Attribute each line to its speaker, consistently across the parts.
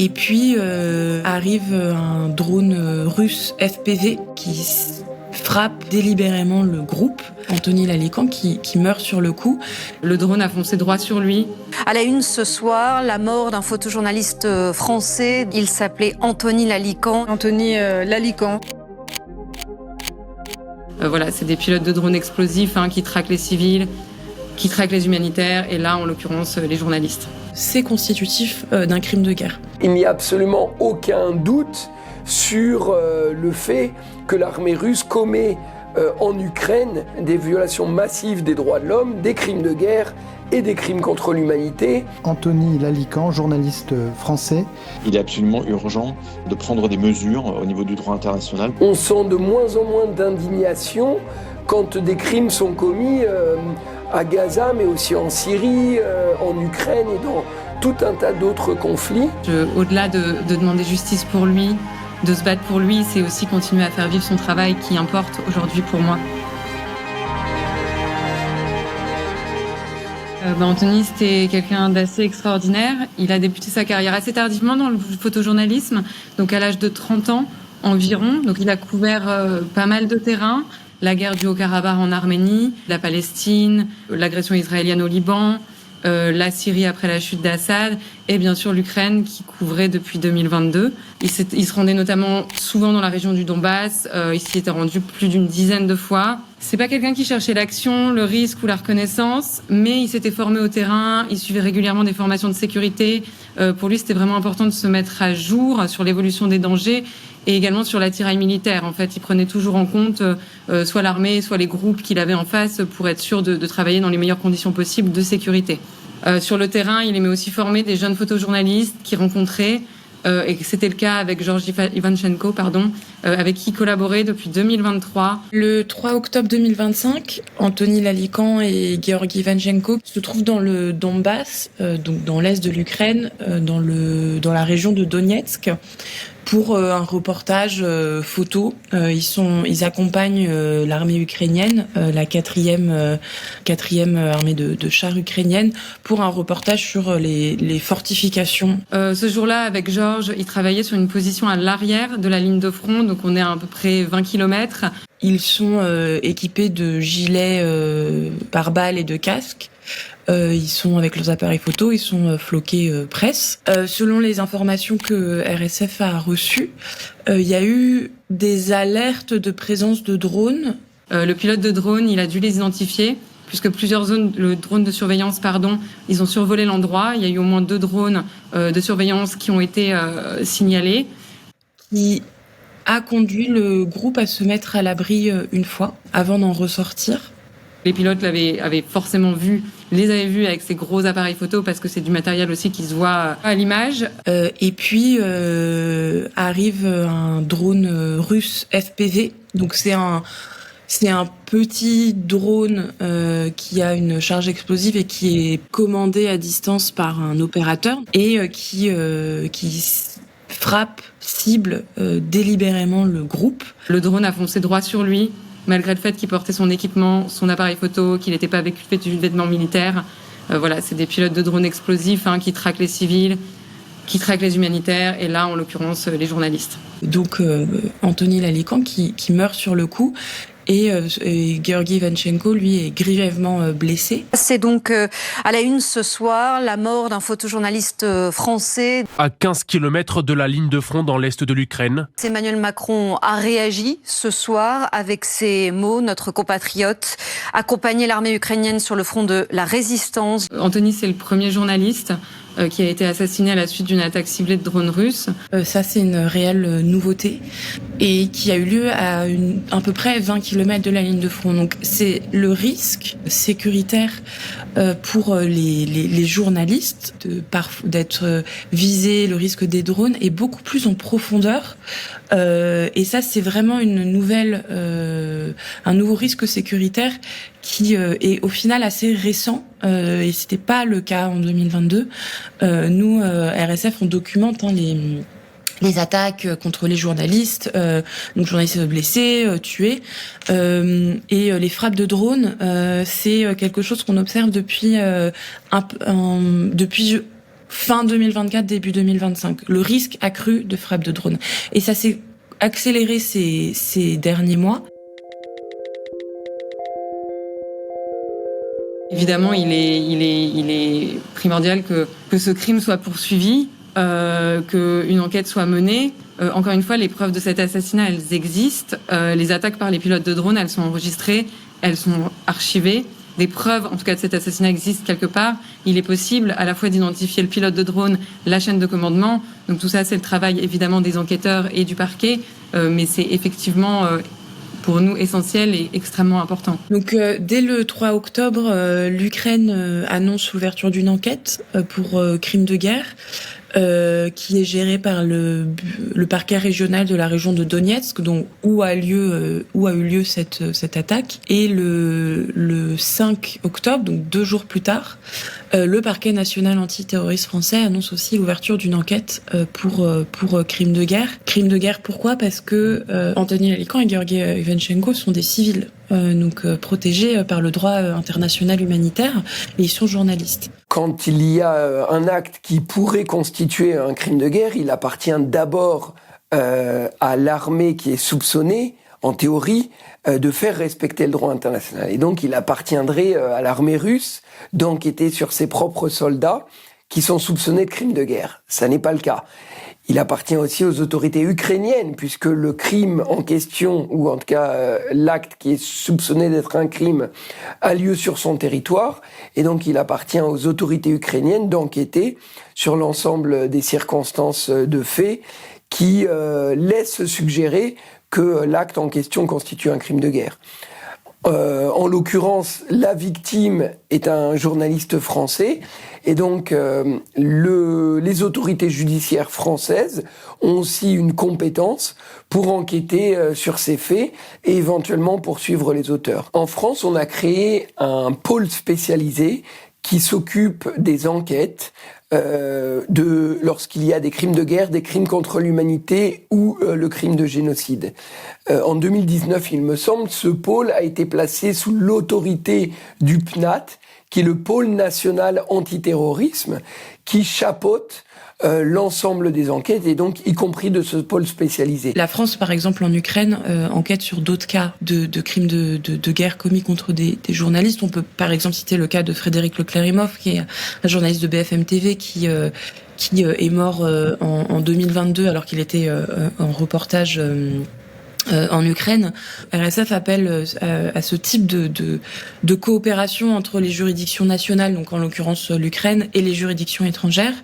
Speaker 1: Et puis arrive un drone russe FPV qui frappe délibérément le groupe, Anthony Lalican, qui meurt sur le coup.
Speaker 2: Le drone a foncé droit sur lui.
Speaker 3: À la une ce soir, la mort d'un photojournaliste français. Il s'appelait Anthony Lalican.
Speaker 4: Anthony Lalican.
Speaker 2: Voilà, c'est des pilotes de drones explosifs qui traquent les civils, qui traquent les humanitaires, et là, en l'occurrence, les journalistes.
Speaker 1: C'est constitutif d'un crime de guerre.
Speaker 5: Il n'y a absolument aucun doute sur le fait que l'armée russe commet en Ukraine des violations massives des droits de l'homme, des crimes de guerre et des crimes contre l'humanité.
Speaker 6: Anthony Lalican, journaliste français.
Speaker 7: Il est absolument urgent de prendre des mesures au niveau du droit international.
Speaker 5: On sent de moins en moins d'indignation quand des crimes sont commis à Gaza, mais aussi en Syrie, en Ukraine et dans tout un tas d'autres conflits.
Speaker 2: Au-delà de demander justice pour lui, de se battre pour lui, c'est aussi continuer à faire vivre son travail qui importe aujourd'hui pour moi. Anthony, c'était quelqu'un d'assez extraordinaire. Il a débuté sa carrière assez tardivement dans le photojournalisme, donc à l'âge de 30 ans environ. Donc il a couvert pas mal de terrain. La guerre du Haut-Karabakh en Arménie, la Palestine, l'agression israélienne au Liban, la Syrie après la chute d'Assad et bien sûr l'Ukraine qui couvrait depuis 2022. Il se rendait notamment souvent dans la région du Donbass. Il s'y était rendu plus d'une dizaine de fois. C'est pas quelqu'un qui cherchait l'action, le risque ou la reconnaissance, mais il s'était formé au terrain, il suivait régulièrement des formations de sécurité. Pour lui, c'était vraiment important de se mettre à jour sur l'évolution des dangers et également sur l'attirail militaire. En fait, il prenait toujours en compte soit l'armée, soit les groupes qu'il avait en face pour être sûr de travailler dans les meilleures conditions possibles de sécurité. Sur le terrain, il aimait aussi former des jeunes photojournalistes qu'il rencontrait, et c'était le cas avec Georgi Ivanchenko, avec qui il collaborait depuis 2023.
Speaker 1: Le 3 octobre 2025, Anthony Lalican et Georgi Ivanchenko se trouvent dans le Donbass, donc dans l'est de l'Ukraine, dans la région de Donetsk, pour un reportage photo. Ils accompagnent l'armée ukrainienne, la quatrième armée de chars ukrainienne, pour un reportage sur les fortifications.
Speaker 2: Ce jour-là, avec Georges, il travaillait sur une position à l'arrière de la ligne de front, donc on est à peu près 20 km.
Speaker 1: Ils sont équipés de gilets pare-balles et de casques. Ils sont avec leurs appareils photo, ils sont floqués presse. Selon les informations que RSF a reçues, il y a eu des alertes de présence de drones.
Speaker 2: Le pilote de drone, il a dû les identifier, puisque plusieurs zones, le drone de surveillance, ils ont survolé l'endroit. Il y a eu au moins 2 drones de surveillance qui ont été signalés.
Speaker 1: Qui a conduit le groupe à se mettre à l'abri une fois, avant d'en ressortir.
Speaker 2: Les pilotes avaient forcément les avaient vus avec ces gros appareils photo parce que c'est du matériel aussi qui se voit à l'image.
Speaker 1: Et puis arrive un drone russe FPV. Donc c'est un petit drone qui a une charge explosive et qui est commandé à distance par un opérateur et qui cible délibérément le groupe.
Speaker 2: Le drone a foncé droit sur lui, malgré le fait qu'il portait son équipement, son appareil photo, qu'il n'était pas vêtu de vêtements militaires. Voilà, c'est des pilotes de drones explosifs qui traquent les civils, qui traquent les humanitaires, et là, en l'occurrence, les journalistes.
Speaker 1: Donc, Anthony Lalican qui meurt sur le coup. Et Georgi Ivanchenko, lui, est grièvement blessé.
Speaker 3: C'est donc à la une ce soir, la mort d'un photojournaliste français.
Speaker 8: À 15 km de la ligne de front dans l'est de l'Ukraine.
Speaker 3: Emmanuel Macron a réagi ce soir avec ces mots. Notre compatriote accompagnait l'armée ukrainienne sur le front de la résistance.
Speaker 2: Anthony, c'est le premier journaliste qui a été assassiné à la suite d'une attaque ciblée de drones russes.
Speaker 1: Ça, c'est une réelle nouveauté et qui a eu lieu à peu près 20 km de la ligne de front. Donc, c'est le risque sécuritaire pour les journalistes d'être visés, le risque des drones est beaucoup plus en profondeur. Et ça, c'est vraiment un nouveau risque sécuritaire qui est au final assez récent, et c'était pas le cas en 2022. Nous, RSF, on documente les attaques contre les journalistes, donc journalistes blessés, tués, et les frappes de drones, c'est quelque chose qu'on observe depuis fin 2024, début 2025. Le risque accru de frappe de drone. Et ça s'est accéléré ces derniers mois.
Speaker 2: Évidemment, il est primordial que ce crime soit poursuivi, qu'une enquête soit menée. Encore une fois, les preuves de cet assassinat, elles existent. Les attaques par les pilotes de drones, elles sont enregistrées, elles sont archivées. Des preuves, en tout cas, de cet assassinat existent quelque part. Il est possible à la fois d'identifier le pilote de drone, la chaîne de commandement. Donc tout ça, c'est le travail évidemment des enquêteurs et du parquet, mais c'est effectivement pour nous essentiel et extrêmement important.
Speaker 1: Donc dès le 3 octobre, l'Ukraine annonce l'ouverture d'une enquête pour crime de guerre. Qui est gérée par le parquet régional de la région de Donetsk, donc où a eu lieu cette attaque. Et le 5 octobre, donc 2 jours plus tard, le parquet national antiterroriste français annonce aussi l'ouverture d'une enquête pour crime de guerre. Crime de guerre, pourquoi ? Parce que Anthony Lalican et Georgi Ivanchenko sont des civils, donc protégés par le droit international humanitaire, et ils sont journalistes.
Speaker 5: Quand il y a un acte qui pourrait constituer un crime de guerre, il appartient d'abord à l'armée qui est soupçonnée, en théorie, de faire respecter le droit international. Et donc il appartiendrait à l'armée russe d'enquêter sur ses propres soldats qui sont soupçonnés de crimes de guerre. Ça n'est pas le cas. Il appartient aussi aux autorités ukrainiennes, puisque le crime en question, ou en tout cas l'acte qui est soupçonné d'être un crime, a lieu sur son territoire. Et donc il appartient aux autorités ukrainiennes d'enquêter sur l'ensemble des circonstances de fait qui laissent suggérer que l'acte en question constitue un crime de guerre. En l'occurrence, la victime est un journaliste français et donc les autorités judiciaires françaises ont aussi une compétence pour enquêter sur ces faits et éventuellement poursuivre les auteurs. En France, on a créé un pôle spécialisé qui s'occupe des enquêtes lorsqu'il y a des crimes de guerre, des crimes contre l'humanité ou le crime de génocide. En 2019, il me semble, ce pôle a été placé sous l'autorité du PNAT, qui est le pôle national antiterrorisme, qui chapeaute l'ensemble des enquêtes et donc y compris de ce pôle spécialisé.
Speaker 1: La France, par exemple, en Ukraine, enquête sur d'autres cas de crimes de guerre commis contre des journalistes. On peut, par exemple, citer le cas de Frédéric Leclerimoff, qui est un journaliste de BFM TV qui est mort en 2022 alors qu'il était en reportage en Ukraine. RSF appelle à ce type de coopération entre les juridictions nationales, donc en l'occurrence l'Ukraine, et les juridictions étrangères,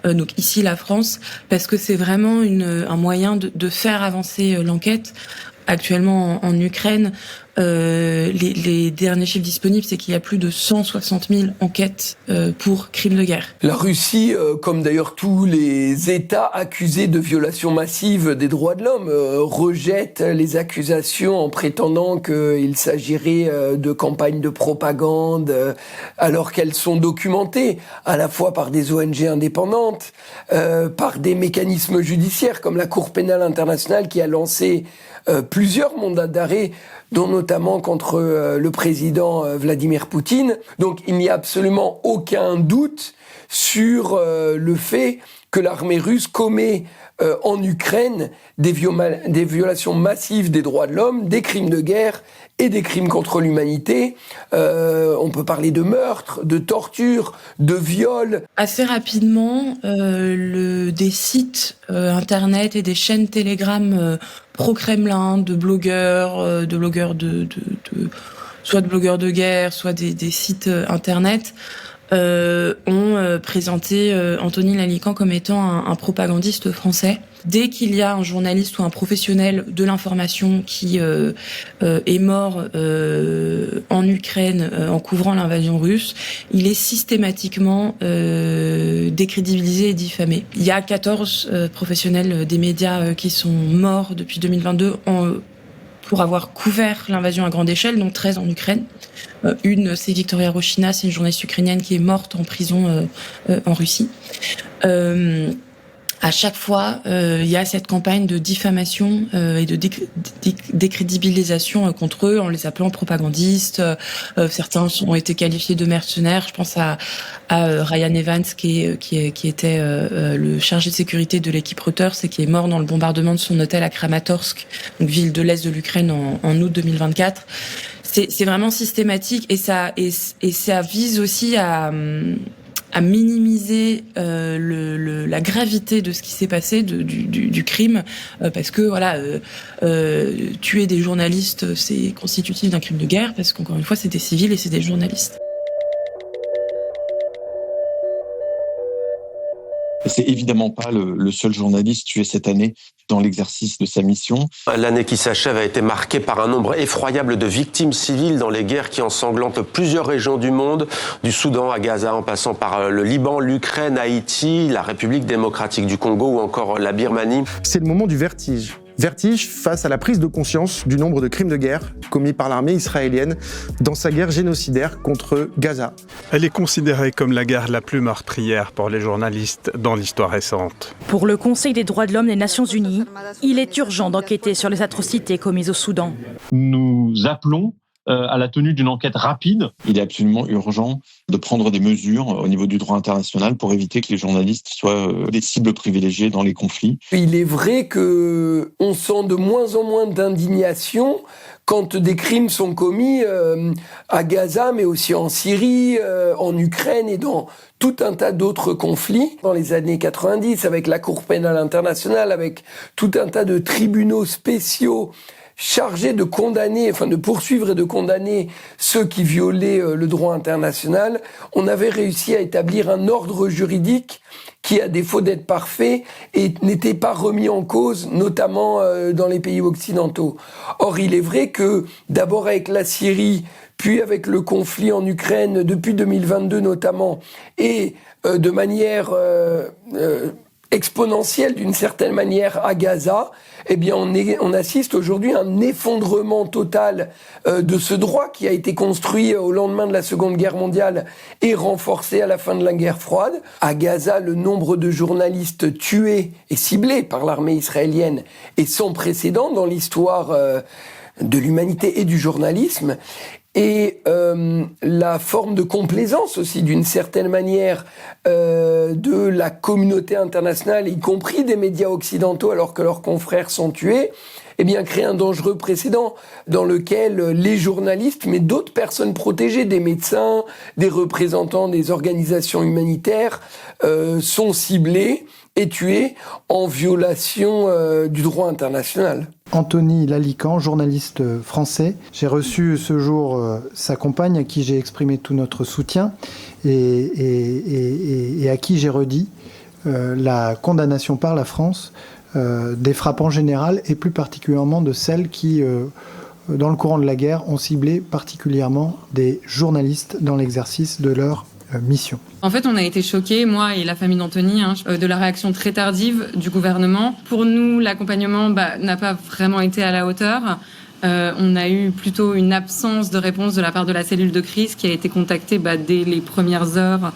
Speaker 1: donc ici la France, parce que c'est vraiment un moyen de faire avancer l'enquête. Actuellement en Ukraine, les derniers chiffres disponibles, c'est qu'il y a plus de 160 000 enquêtes pour crimes de guerre.
Speaker 5: La Russie, comme d'ailleurs tous les États accusés de violations massives des droits de l'homme, rejette les accusations en prétendant qu'il s'agirait de campagnes de propagande, alors qu'elles sont documentées à la fois par des ONG indépendantes, par des mécanismes judiciaires comme la Cour pénale internationale qui a lancé plusieurs mandats d'arrêt, dont notamment contre le président Vladimir Poutine. Donc il n'y a absolument aucun doute sur le fait que l'armée russe commet en Ukraine des violations massives des droits de l'homme, des crimes de guerre et des crimes contre l'humanité. On peut parler de meurtre, de torture, de viol.
Speaker 1: Assez rapidement, des sites internet et des chaînes Telegram pro-Kremlin, de blogueurs, soit de blogueurs de guerre, soit des sites internet, ont présenté Anthony Lalican comme étant un propagandiste français. Dès qu'il y a un journaliste ou un professionnel de l'information qui est mort en Ukraine en couvrant l'invasion russe, il est systématiquement décrédibilisé et diffamé. Il y a 14 professionnels des médias qui sont morts depuis 2022 pour avoir couvert l'invasion à grande échelle, dont 13 en Ukraine. Une, c'est Victoria Roshina, c'est une journaliste ukrainienne qui est morte en prison en Russie. À chaque fois, il y a cette campagne de diffamation et de décrédibilisation contre eux en les appelant propagandistes. Certains ont été qualifiés de mercenaires. Je pense à Ryan Evans qui était le chargé de sécurité de l'équipe Reuters et qui est mort dans le bombardement de son hôtel à Kramatorsk, donc ville de l'est de l'Ukraine en août 2024. C'est vraiment systématique et ça vise aussi à minimiser la gravité de ce qui s'est passé du crime, parce que tuer des journalistes, c'est constitutif d'un crime de guerre, parce qu'encore une fois c'est des civils et c'est des journalistes.
Speaker 7: C'est évidemment pas le seul journaliste tué cette année dans l'exercice de sa mission.
Speaker 4: L'année qui s'achève a été marquée par un nombre effroyable de victimes civiles dans les guerres qui ensanglantent plusieurs régions du monde, du Soudan à Gaza en passant par le Liban, l'Ukraine, Haïti, la République démocratique du Congo ou encore la Birmanie.
Speaker 9: C'est le moment du vertige. Vertige face à la prise de conscience du nombre de crimes de guerre commis par l'armée israélienne dans sa guerre génocidaire contre Gaza.
Speaker 10: Elle est considérée comme la guerre la plus meurtrière pour les journalistes dans l'histoire récente.
Speaker 11: Pour le Conseil des droits de l'homme des Nations Unies, il est urgent d'enquêter sur les atrocités commises au Soudan.
Speaker 12: Nous appelons à la tenue d'une enquête rapide.
Speaker 7: Il est absolument urgent de prendre des mesures au niveau du droit international pour éviter que les journalistes soient des cibles privilégiées dans les conflits.
Speaker 5: Il est vrai que on sent de moins en moins d'indignation quand des crimes sont commis à Gaza, mais aussi en Syrie, en Ukraine et dans tout un tas d'autres conflits. Dans les années 90, avec la Cour pénale internationale, avec tout un tas de tribunaux spéciaux chargé de condamner, de poursuivre et de condamner ceux qui violaient le droit international, on avait réussi à établir un ordre juridique qui, à défaut d'être parfait, n'était pas remis en cause, notamment dans les pays occidentaux. Or, il est vrai que, d'abord avec la Syrie, puis avec le conflit en Ukraine, depuis 2022 notamment, et de manière exponentielle d'une certaine manière à Gaza, eh bien on assiste aujourd'hui à un effondrement total de ce droit qui a été construit au lendemain de la Seconde Guerre mondiale et renforcé à la fin de la guerre froide. À Gaza, le nombre de journalistes tués et ciblés par l'armée israélienne est sans précédent dans l'histoire de l'humanité et du journalisme. Et la forme de complaisance aussi, d'une certaine manière, de la communauté internationale, y compris des médias occidentaux, alors que leurs confrères sont tués, eh bien, crée un dangereux précédent dans lequel les journalistes, mais d'autres personnes protégées, des médecins, des représentants des organisations humanitaires, sont ciblés et tués en violation du droit international.
Speaker 6: Anthony Lalican, journaliste français. J'ai reçu ce jour sa compagne à qui j'ai exprimé tout notre soutien et à qui j'ai redit la condamnation par la France des frappes en général et plus particulièrement de celles qui, dans le courant de la guerre, ont ciblé particulièrement des journalistes dans l'exercice de leur mission.
Speaker 2: En fait, on a été choqués, moi et la famille d'Anthony, de la réaction très tardive du gouvernement. Pour nous, l'accompagnement n'a pas vraiment été à la hauteur. On a eu plutôt une absence de réponse de la part de la cellule de crise qui a été contactée dès les premières heures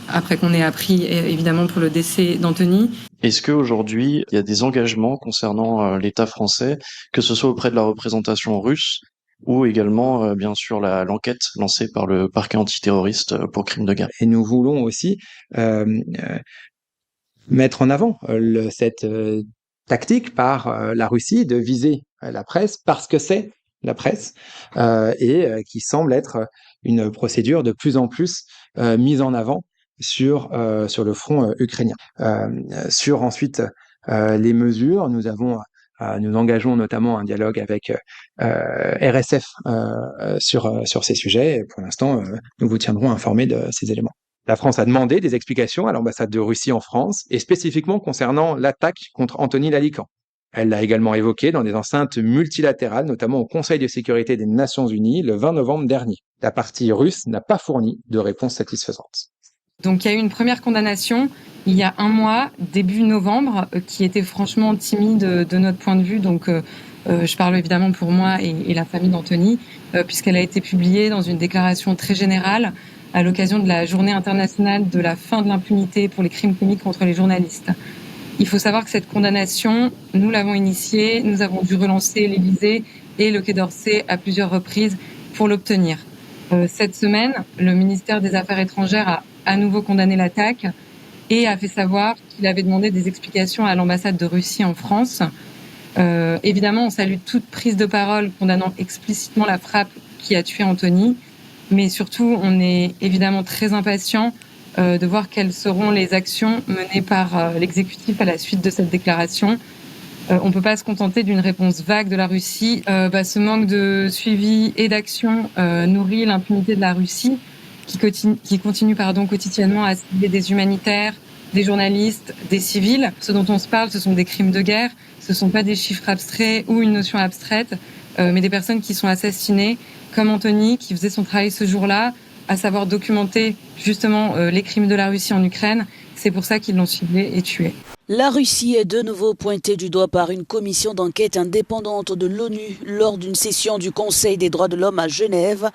Speaker 2: après qu'on ait appris, évidemment, pour le décès d'Anthony.
Speaker 13: Est-ce qu'aujourd'hui, il y a des engagements concernant l'État français, que ce soit auprès de la représentation russe ou également, bien sûr, l'enquête lancée par le parquet antiterroriste pour crimes de guerre?
Speaker 14: Et nous voulons aussi mettre en avant cette tactique par la Russie de viser la presse parce que c'est la presse et qui semble être une procédure de plus en plus mise en avant sur le front ukrainien. Sur ensuite les mesures, nous engageons notamment un dialogue avec RSF sur ces sujets. Et pour l'instant, nous vous tiendrons informés de ces éléments. La France a demandé des explications à l'ambassade de Russie en France, et spécifiquement concernant l'attaque contre Anthony Lalican. Elle l'a également évoqué dans des enceintes multilatérales, notamment au Conseil de sécurité des Nations Unies le 20 novembre dernier. La partie russe n'a pas fourni de réponse satisfaisante.
Speaker 2: Donc il y a eu une première condamnation il y a un mois, début novembre, qui était franchement timide de notre point de vue. Donc je parle évidemment pour moi et la famille d'Anthony, puisqu'elle a été publiée dans une déclaration très générale, à l'occasion de la journée internationale de la fin de l'impunité pour les crimes commis contre les journalistes. Il faut savoir que cette condamnation, nous l'avons initiée, nous avons dû relancer l'Élysée et le Quai d'Orsay à plusieurs reprises pour l'obtenir. Cette semaine, le ministère des Affaires étrangères a à nouveau condamné l'attaque et a fait savoir qu'il avait demandé des explications à l'ambassade de Russie en France. Évidemment, on salue toute prise de parole condamnant explicitement la frappe qui a tué Anthony, mais surtout, on est évidemment très impatient de voir quelles seront les actions menées par l'exécutif à la suite de cette déclaration. On ne peut pas se contenter d'une réponse vague de la Russie. Ce manque de suivi et d'action nourrit l'impunité de la Russie, qui continue quotidiennement à cibler des humanitaires, des journalistes, des civils. Ce dont on se parle, ce sont des crimes de guerre. Ce ne sont pas des chiffres abstraits ou une notion abstraite, mais des personnes qui sont assassinées, comme Anthony, qui faisait son travail ce jour-là, à savoir documenter justement les crimes de la Russie en Ukraine. C'est pour ça qu'ils l'ont ciblé et tué.
Speaker 15: La Russie est de nouveau pointée du doigt par une commission d'enquête indépendante de l'ONU lors d'une session du Conseil des droits de l'homme à Genève.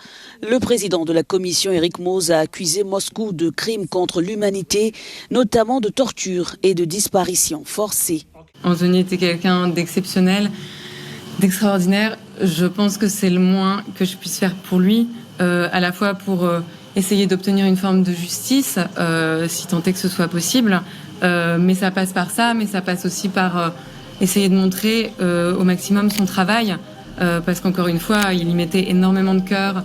Speaker 15: Le président de la commission, Eric Moos, a accusé Moscou de crimes contre l'humanité, notamment de torture et de disparition forcée.
Speaker 2: Anthony était quelqu'un d'exceptionnel, d'extraordinaire. Je pense que c'est le moins que je puisse faire pour lui, à la fois pour essayer d'obtenir une forme de justice, si tant est que ce soit possible. Mais ça passe par ça, mais ça passe aussi par essayer de montrer au maximum son travail, parce qu'encore une fois, il y mettait énormément de cœur.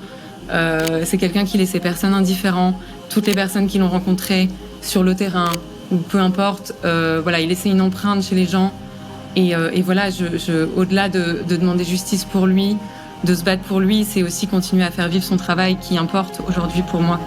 Speaker 2: C'est quelqu'un qui laissait personne indifférent. Toutes les personnes qui l'ont rencontré sur le terrain, ou peu importe, il laissait une empreinte chez les gens. Et voilà, au-delà de demander justice pour lui, de se battre pour lui, c'est aussi continuer à faire vivre son travail qui importe aujourd'hui pour moi.